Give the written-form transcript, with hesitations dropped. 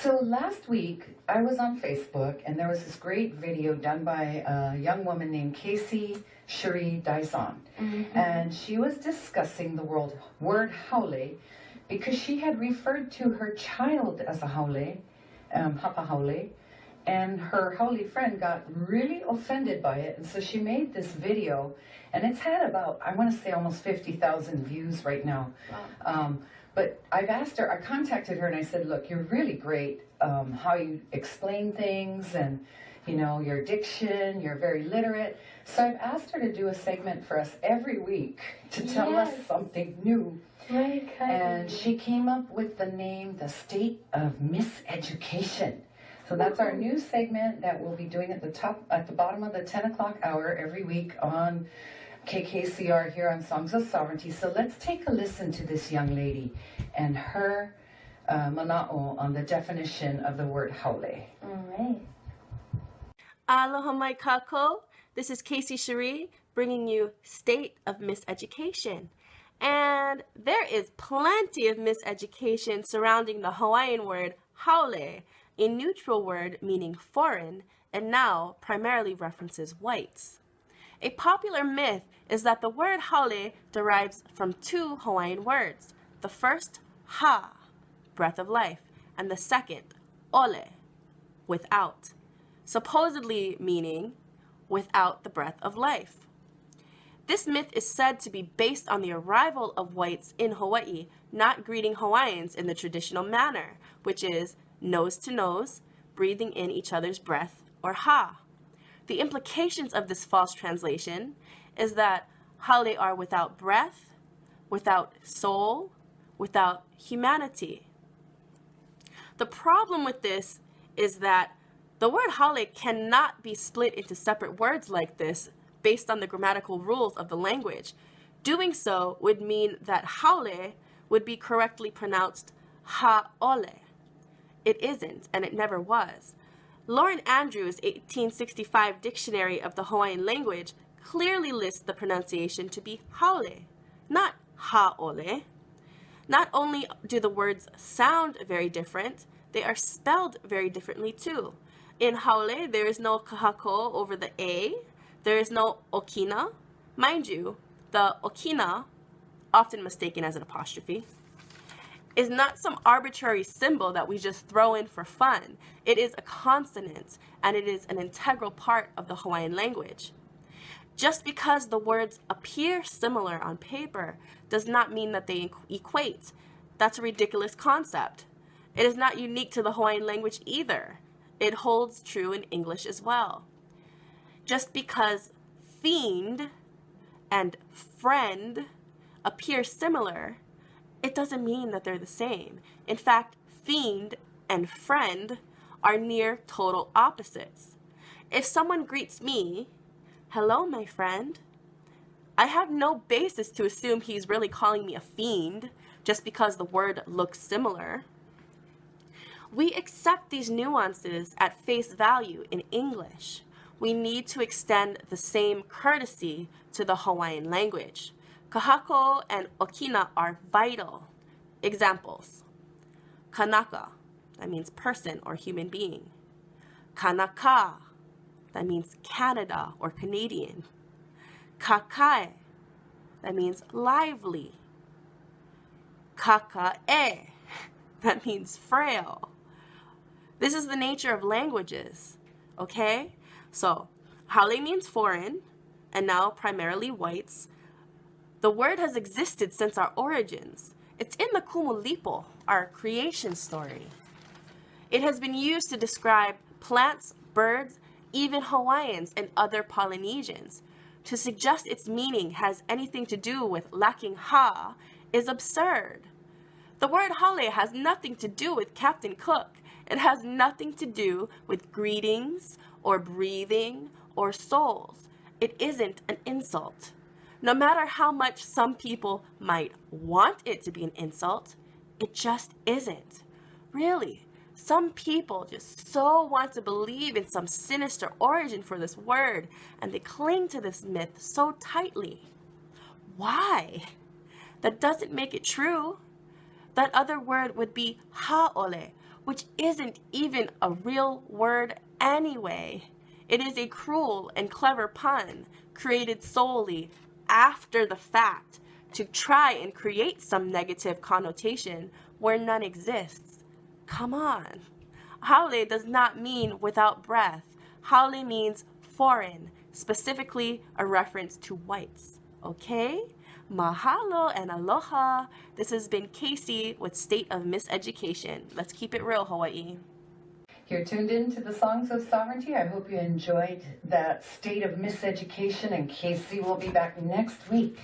So last week, I was on Facebook, and there was this great video done by a young woman named Casey Cherie Dyson. And she was discussing the word Haole because she had referred to her child as a Haole, Hapa Haole, and her Haole friend got really offended by it. And so she made this video, and it's had about, I want to say, almost 50,000 views right now. Wow. But I've asked her, I contacted her and I said, look, you're really great, how you explain things and, you know, your diction, you're very literate. So I've asked her to do a segment for us every week to tell us something new. Right. And she came up with the name, The State of Miseducation. So that's our new segment that we'll be doing at the bottom of the 10 o'clock hour every week on KKCR here on Songs of Sovereignty. So let's take a listen to this young lady and her mana'o on the definition of the word Haole. All right. Aloha mai kako. This is Casey Cherie bringing you State of Miseducation. And there is plenty of miseducation surrounding the Hawaiian word Haole, a neutral word meaning foreign, and now primarily references whites. A popular myth is that the word Haole derives from two Hawaiian words. The first, ha, breath of life, and the second, ole, without, supposedly meaning without the breath of life. This myth is said to be based on the arrival of whites in Hawaii, not greeting Hawaiians in the traditional manner, which is nose to nose, breathing in each other's breath, or ha. The implications of this false translation is that Haole are without breath, without soul, without humanity. The problem with this is that the word Haole cannot be split into separate words like this based on the grammatical rules of the language. Doing so would mean that Haole would be correctly pronounced Hāʻole. It isn't, and it never was. Lauren Andrews' 1865 Dictionary of the Hawaiian Language clearly lists the pronunciation to be Haole, not Hāʻole. Not only do the words sound very different, they are spelled very differently too. In Haole, there is no kahako over the A, there is no okina. Mind you, the okina, often mistaken as an apostrophe, is not some arbitrary symbol that we just throw in for fun. It is a consonant, and it is an integral part of the Hawaiian language. Just because the words appear similar on paper does not mean that they equate. That's a ridiculous concept. It is not unique to the Hawaiian language either. It holds true in English as well. Just because fiend and friend appear similar, it doesn't mean that they're the same. In fact, fiend and friend are near total opposites. If someone greets me, "Hello, my friend," I have no basis to assume he's really calling me a fiend just because the word looks similar. We accept these nuances at face value in English. We need to extend the same courtesy to the Hawaiian language. Kahako and okina are vital. Examples: kanaka, that means person or human being. Kanaka, that means Canada or Canadian. Kakae, that means lively. Kakae, that means frail. This is the nature of languages, okay? So, Haole means foreign, and now primarily whites. The word has existed since our origins. It's in the Kumulipo, our creation story. It has been used to describe plants, birds, even Hawaiians and other Polynesians. To suggest its meaning has anything to do with lacking ha is absurd. The word Haole has nothing to do with Captain Cook. It has nothing to do with greetings or breathing or souls. It isn't an insult. No matter how much some people might want it to be an insult, it just isn't. Really, some people just so want to believe in some sinister origin for this word, and they cling to this myth so tightly. Why? That doesn't make it true. That other word would be Hāʻole, which isn't even a real word anyway. It is a cruel and clever pun created solely after the fact to try and create some negative connotation where none exists. Come on. Haole does not mean without breath. Haole means foreign, specifically a reference to whites. Okay? Mahalo and aloha. This has been Casey with State of Miseducation. Let's keep it real, Hawaii. You're tuned in to the Songs of Sovereignty. I hope you enjoyed that State of Miseducation, and Casey will be back next week.